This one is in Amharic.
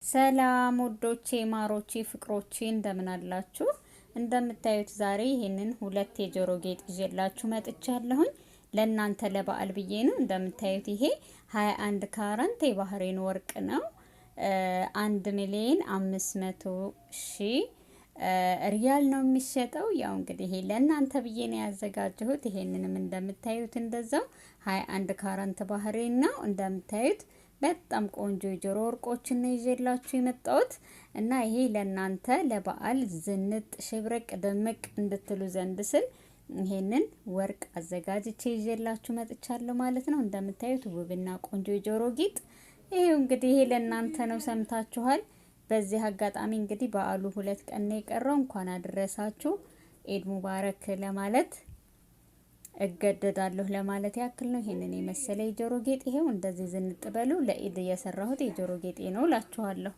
ሰላም ወዶቼ ማሮቼ ፍቅሮቼ እንደምን አላችሁ? እንደምታዩት ዛሬ ይሄንን ሁለት የጆሮ ጌጥ ይዤላችሁ መጥቻለሁኝ። ለእናንተ ለበዓል ብዬ ነው። እንደምታዩት ይሄ 21 ካራንት የባህሬን ወርቅ ነው። 1,500,000 ሪያል ነው የሚሸጠው። ያው እንግዲህ ይሄ ለእናንተ ብዬ ነው ያዘጋጀሁት። ይሄንንም እንደምታዩት እንደዛው 21 ካራንት ባህሬን ነው። እንደምታዩት በጣም ቆንጆ የጆሮ ወርቆችን ነው ይዤላችሁ የመጣሁት እና ይሄ ለእናንተ ለበዓል ዝንጥ ሽብረቅ ደመቅ እንድትሉ ዘንድ ስል ይሄንን ወርቅ አዘጋጅቼ ይዤላችሁ መጥቻለሁ ማለት ነው። እንደምታዩት ውብና ቆንጆ የጆሮ ጌጥ ይሄው እንግዲህ ይሄ ለእናንተ ነው። ሰምታችኋል። በዚህ አጋጣሚ እንግዲህ በዓሉ 2 ቀን ነው የቀረው። እንኳን አደረሳችሁ ኢድ ሙባረክ ለማለት እገደዳለሁ ለማለት ያክል ነው። ይሄንን የመሰለ የጆሮ ጌጥ ይሄው እንደዚህ ዝንጥ በሉ። ለኢድ የሰራሁት የጆሮ ጌጤ ነው እላችኋለሁ።